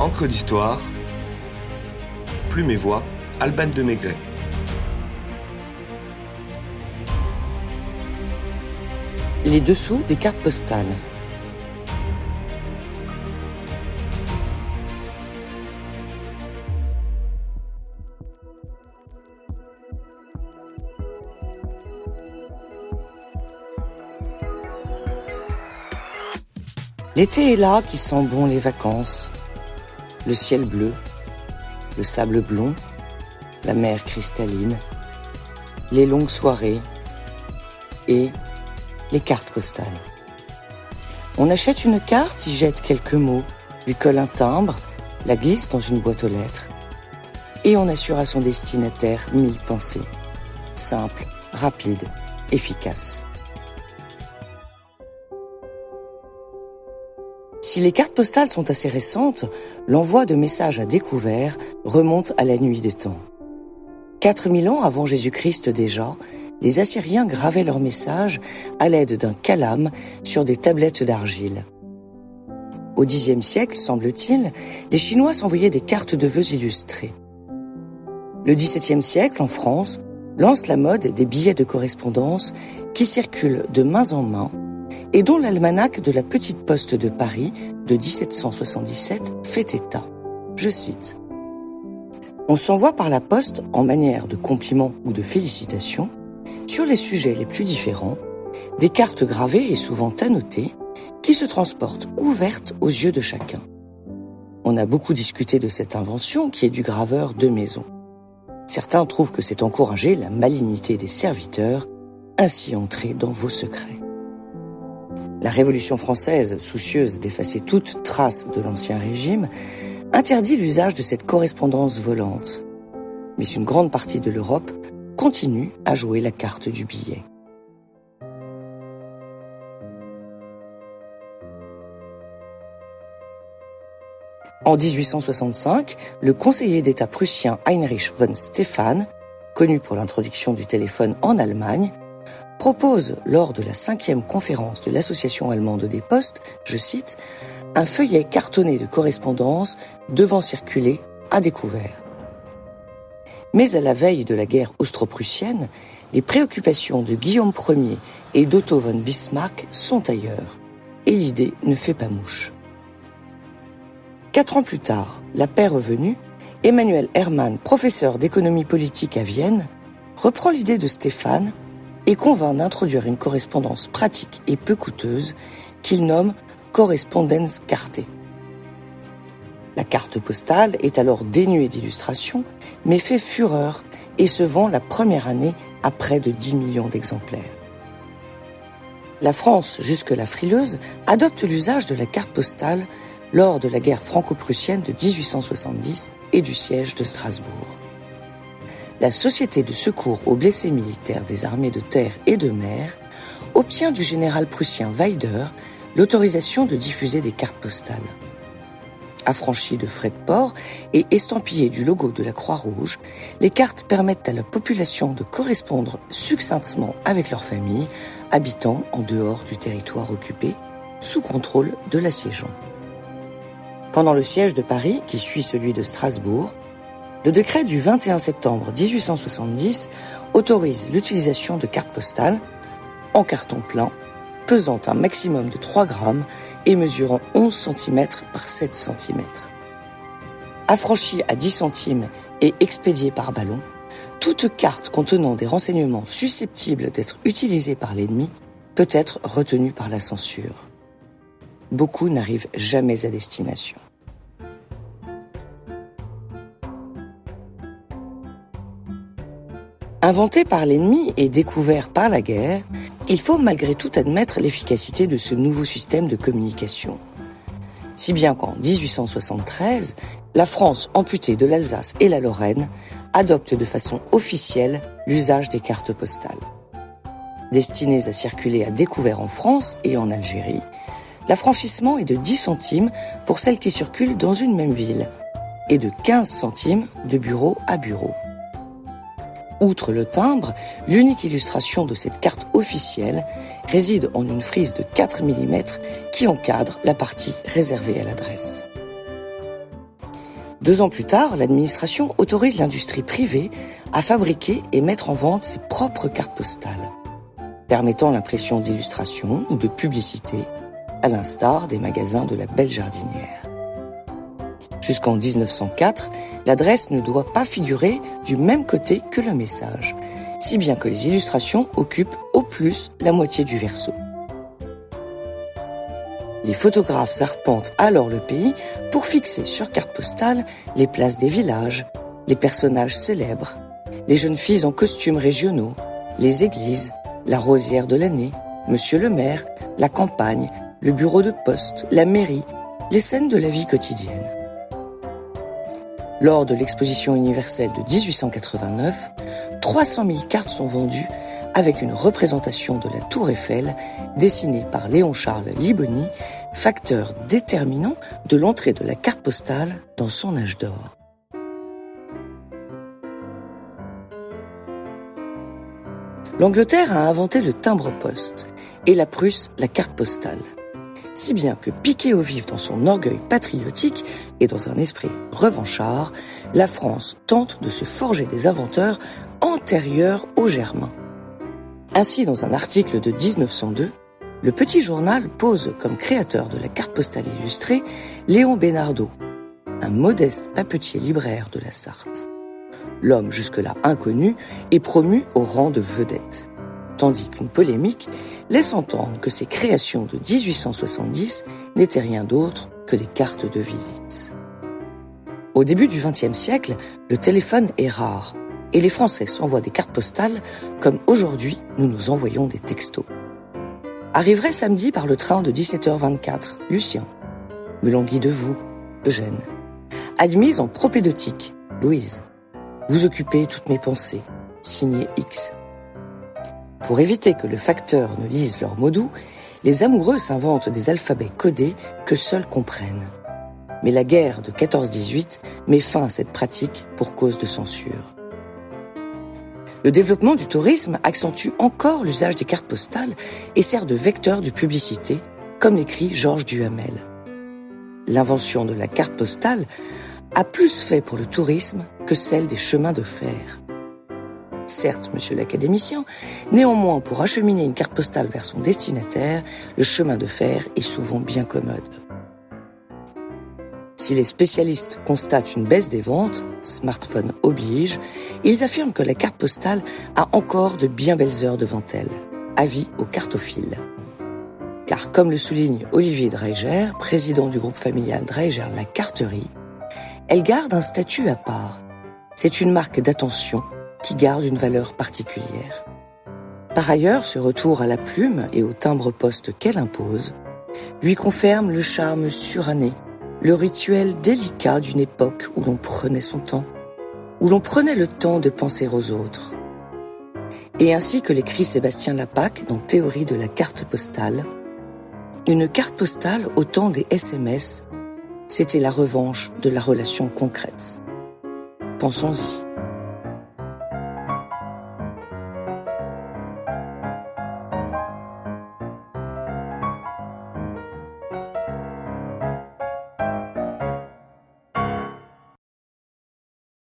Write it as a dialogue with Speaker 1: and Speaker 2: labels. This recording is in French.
Speaker 1: Encre d'histoire, Plume et Voix, Alban de Maigret.
Speaker 2: Les dessous des cartes postales. L'été est là qui sent bon les vacances. Le ciel bleu, le sable blond, la mer cristalline, les longues soirées et les cartes postales. On achète une carte, y jette quelques mots, lui colle un timbre, la glisse dans une boîte aux lettres et on assure à son destinataire 1000 pensées. Simple, rapide, efficace. Si les cartes postales sont assez récentes, l'envoi de messages à découvert remonte à la nuit des temps. 4000 ans avant Jésus-Christ déjà, les Assyriens gravaient leurs messages à l'aide d'un calame sur des tablettes d'argile. Au Xe siècle, semble-t-il, les Chinois s'envoyaient des cartes de vœux illustrées. Le XVIIe siècle, en France, lance la mode des billets de correspondance qui circulent de main en main et dont l'almanach de la Petite Poste de Paris de 1777 fait état. Je cite. « On s'envoie par la poste, en manière de compliment ou de félicitation, sur les sujets les plus différents, des cartes gravées et souvent annotées qui se transportent ouvertes aux yeux de chacun. On a beaucoup discuté de cette invention qui est du graveur de maison. Certains trouvent que c'est encourager la malignité des serviteurs, ainsi entrer dans vos secrets. La Révolution française, soucieuse d'effacer toute trace de l'Ancien Régime, interdit l'usage de cette correspondance volante. Mais une grande partie de l'Europe continue à jouer la carte du billet. En 1865, le conseiller d'État prussien Heinrich von Stephan, connu pour l'introduction du téléphone en Allemagne, propose, lors de la 5e conférence de l'Association allemande des postes, je cite, « un feuillet cartonné de correspondance devant circuler à découvert ». Mais à la veille de la guerre austro-prussienne, les préoccupations de Guillaume Ier et d'Otto von Bismarck sont ailleurs, et l'idée ne fait pas mouche. 4 ans plus tard, la paix revenue, Emmanuel Hermann, professeur d'économie politique à Vienne, reprend l'idée de Stéphane et convainc d'introduire une correspondance pratique et peu coûteuse qu'il nomme « Korrespondenz-Karte ». La carte postale est alors dénuée d'illustrations, mais fait fureur et se vend la première année à près de 10 millions d'exemplaires. La France, jusque-là frileuse, adopte l'usage de la carte postale lors de la guerre franco-prussienne de 1870 et du siège de Strasbourg. La Société de secours aux blessés militaires des armées de terre et de mer obtient du général prussien Weider l'autorisation de diffuser des cartes postales. Affranchies de frais de port et estampillées du logo de la Croix-Rouge, les cartes permettent à la population de correspondre succinctement avec leur famille, habitant en dehors du territoire occupé, sous contrôle de l'assiégeant. Pendant le siège de Paris, qui suit celui de Strasbourg, le décret du 21 septembre 1870 autorise l'utilisation de cartes postales en carton plein, pesant un maximum de 3 grammes et mesurant 11 cm par 7 cm. Affranchie à 10 centimes et expédiée par ballon, toute carte contenant des renseignements susceptibles d'être utilisés par l'ennemi peut être retenue par la censure. Beaucoup n'arrivent jamais à destination. Inventé par l'ennemi et découvert par la guerre, il faut malgré tout admettre l'efficacité de ce nouveau système de communication. Si bien qu'en 1873, la France, amputée de l'Alsace et la Lorraine, adopte de façon officielle l'usage des cartes postales. Destinées à circuler à découvert en France et en Algérie, l'affranchissement est de 10 centimes pour celles qui circulent dans une même ville et de 15 centimes de bureau à bureau. Outre le timbre, l'unique illustration de cette carte officielle réside en une frise de 4 mm qui encadre la partie réservée à l'adresse. 2 ans plus tard, l'administration autorise l'industrie privée à fabriquer et mettre en vente ses propres cartes postales, permettant l'impression d'illustrations ou de publicités, à l'instar des magasins de la Belle Jardinière. Jusqu'en 1904, l'adresse ne doit pas figurer du même côté que le message, si bien que les illustrations occupent au plus la moitié du verso. Les photographes arpentent alors le pays pour fixer sur carte postale les places des villages, les personnages célèbres, les jeunes filles en costumes régionaux, les églises, la rosière de l'année, Monsieur le maire, la campagne, le bureau de poste, la mairie, les scènes de la vie quotidienne. Lors de l'exposition universelle de 1889, 300 000 cartes sont vendues avec une représentation de la Tour Eiffel dessinée par Léon-Charles Liboni, facteur déterminant de l'entrée de la carte postale dans son âge d'or. L'Angleterre a inventé le timbre-poste et la Prusse la carte postale. Si bien que piquée au vif dans son orgueil patriotique et dans un esprit revanchard, la France tente de se forger des inventeurs antérieurs aux Germains. Ainsi, dans un article de 1902, le Petit Journal pose comme créateur de la carte postale illustrée Léon Besnardeau, un modeste papetier libraire de la Sarthe. L'homme jusque-là inconnu est promu au rang de vedette, tandis qu'une polémique laisse entendre que ces créations de 1870 n'étaient rien d'autre que des cartes de visite. Au début du XXe siècle, le téléphone est rare et les Français s'envoient des cartes postales comme aujourd'hui nous nous envoyons des textos. Arriverait samedi par le train de 17h24, Lucien. Me languit de vous, Eugène. Admise en propédeutique, Louise. Vous occupez toutes mes pensées, signé X. Pour éviter que le facteur ne lise leurs mots doux, les amoureux s'inventent des alphabets codés que seuls comprennent. Mais la guerre de 14-18 met fin à cette pratique pour cause de censure. Le développement du tourisme accentue encore l'usage des cartes postales et sert de vecteur de publicité, comme l'écrit Georges Duhamel. L'invention de la carte postale a plus fait pour le tourisme que celle des chemins de fer. Certes, monsieur l'académicien, néanmoins, pour acheminer une carte postale vers son destinataire, le chemin de fer est souvent bien commode. Si les spécialistes constatent une baisse des ventes, smartphone oblige, ils affirment que la carte postale a encore de bien belles heures devant elle. Avis aux cartophiles. Car comme le souligne Olivier Dreiger, président du groupe familial Dreiger La Carterie, elle garde un statut à part. C'est une marque d'attention qui garde une valeur particulière. Par ailleurs, ce retour à la plume et au timbre-poste qu'elle impose lui confirme le charme suranné, le rituel délicat d'une époque où l'on prenait son temps, où l'on prenait le temps de penser aux autres. Et ainsi que l'écrit Sébastien Lapac dans Théorie de la carte postale, une carte postale au temps des SMS, c'était la revanche de la relation concrète. Pensons-y.